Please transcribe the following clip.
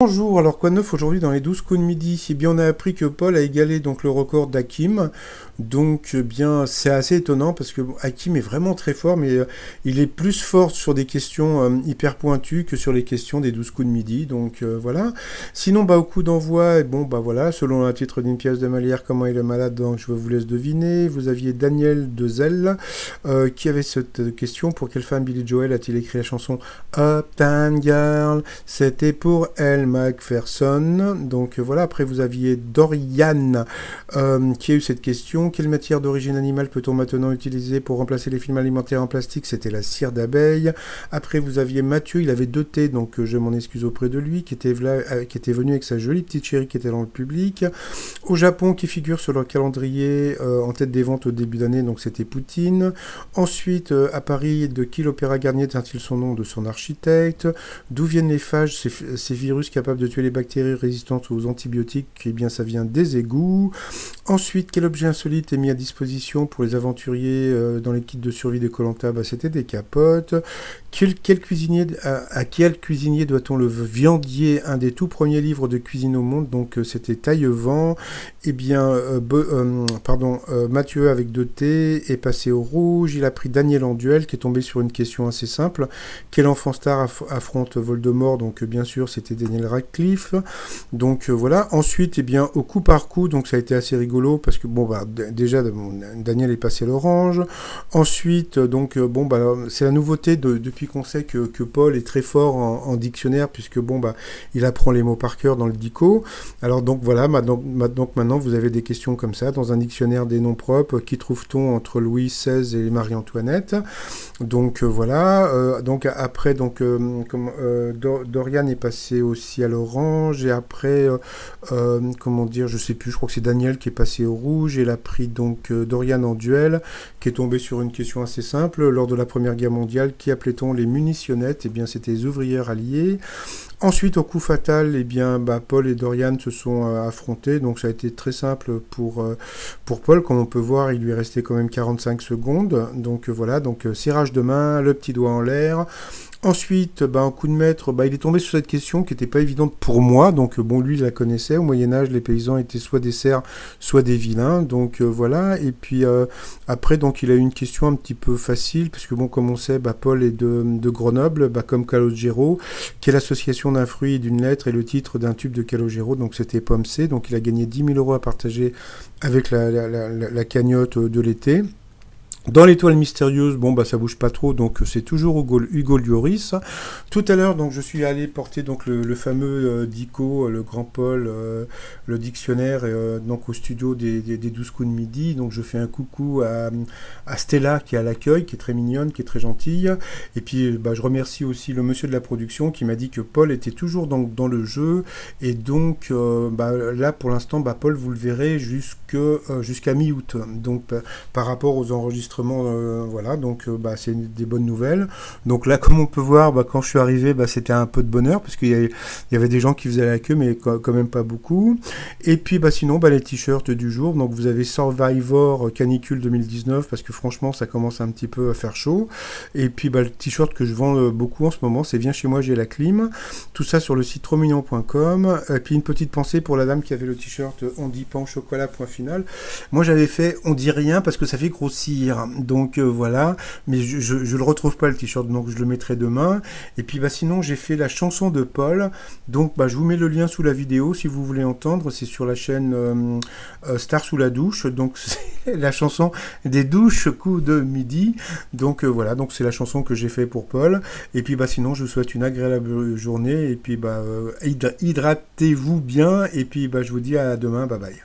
Bonjour, alors quoi de neuf aujourd'hui dans les 12 coups de midi? Eh bien, on a appris que Paul a égalé donc le record d'Hakim. Donc, bien, c'est assez étonnant parce que bon, Hakim est vraiment très fort, mais il est plus fort sur des questions hyper pointues que sur les questions des 12 coups de midi. Donc, voilà. Sinon, au coup d'envoi, et bon, voilà, selon un titre d'une pièce de Molière, comment il est malade, donc je vous laisse deviner. Vous aviez Daniel Dezel qui avait cette question: pour quelle femme Billy Joel a-t-il écrit la chanson Uptown Girl? C'était pour elle, Macpherson. Donc voilà, après vous aviez Dorian qui a eu cette question: quelle matière d'origine animale peut-on maintenant utiliser pour remplacer les films alimentaires en plastique? C'était la cire d'abeille. Après vous aviez Mathieu, il avait 2 T, donc je m'en excuse auprès de lui, qui était venu avec sa jolie petite chérie qui était dans le public. Au Japon, qui figure sur leur calendrier en tête des ventes au début d'année, donc c'était Poutine. Ensuite, à Paris, de qui l'Opéra Garnier tient-il son nom? De son architecte. D'où viennent les phages, ces virus capables de tuer les bactéries résistantes aux antibiotiques? Eh bien, ça vient des égouts. Ensuite, quel objet insolite est mis à disposition pour les aventuriers dans les kits de survie de koh? C'était des capotes. À quel cuisinier doit-on le viandier, un des tout premiers livres de cuisine au monde? Donc, c'était Taillevent. Eh bien, Mathieu avec 2 T est passé au rouge. Il a pris Daniel en duel, qui est tombé sur une question assez simple. Quel enfant star affronte Voldemort? Donc, bien sûr, c'était Daniel Radcliffe. Donc, voilà. Ensuite, eh bien, au coup par coup, donc ça a été assez rigolo parce que, déjà, Daniel est passé à l'orange. Ensuite, c'est la nouveauté depuis qu'on sait que Paul est très fort en dictionnaire, puisque, il apprend les mots par cœur dans le dico. Alors, donc, voilà, maintenant, vous avez des questions comme ça. Dans un dictionnaire des noms propres, qui trouve-t-on entre Louis XVI et Marie-Antoinette? Donc, voilà. Donc, après, Dorian est passé aussi à l'orange. Et après, je sais plus, je crois que c'est Daniel qui est passé au rouge. Et il a pris donc Dorian en duel, qui est tombé sur une question assez simple. Lors de la Première Guerre mondiale, qui appelait-on les munitionnettes? Eh bien, c'était les ouvrières alliées. Ensuite, au coup fatal, eh bien, Paul et Dorian se sont affrontés, donc ça a été très simple pour Paul. Comme on peut voir, il lui est resté quand même 45 secondes. Donc voilà, serrage de main, le petit doigt en l'air. Ensuite, en coup de maître, il est tombé sur cette question qui n'était pas évidente pour moi. Donc, lui, il la connaissait. Au Moyen-Âge, les paysans étaient soit des serfs, soit des vilains. Donc, voilà. Et puis, après, il a eu une question un petit peu facile, puisque, comme on sait, Paul est de Grenoble, comme Calogero, qui est l'association d'un fruit et d'une lettre et le titre d'un tube de Calogero. Donc, c'était Pomme C. Donc, il a gagné 10 000 € à partager avec la cagnotte de l'été. Dans l'étoile mystérieuse, ça bouge pas trop, donc c'est toujours Hugo Lloris. Tout à l'heure, je suis allé porter le fameux Dico, le grand Paul, le dictionnaire, au studio des 12 coups de midi. Donc je fais un coucou à Stella qui est à l'accueil, qui est très mignonne, qui est très gentille. Et puis je remercie aussi le monsieur de la production qui m'a dit que Paul était toujours dans le jeu. Et donc là pour l'instant, Paul, vous le verrez jusqu'à mi-août. Donc par rapport aux enregistrements, c'est des bonnes nouvelles. Donc là, comme on peut voir, quand je suis arrivé, c'était un peu de bonheur parce qu'il y avait des gens qui faisaient la queue, mais quand même pas beaucoup. Et puis sinon, les t-shirts du jour. Donc vous avez Survivor Canicule 2019 parce que franchement, ça commence un petit peu à faire chaud. Et puis le t-shirt que je vends beaucoup en ce moment, c'est Viens chez moi, j'ai la clim. Tout ça sur le site trosmignon.com. Et puis une petite pensée pour la dame qui avait le t-shirt On dit pain au chocolat, point final. Moi, j'avais fait On dit rien parce que ça fait grossir. Donc voilà, mais je le retrouve pas le t-shirt, donc je le mettrai demain. Et puis sinon j'ai fait la chanson de Paul, donc je vous mets le lien sous la vidéo si vous voulez entendre. C'est sur la chaîne Star sous la douche, donc c'est la chanson des douches coups de midi. Donc voilà, donc c'est la chanson que j'ai fait pour Paul. Et puis sinon je vous souhaite une agréable journée et puis hydratez-vous bien et puis je vous dis à demain, bye bye.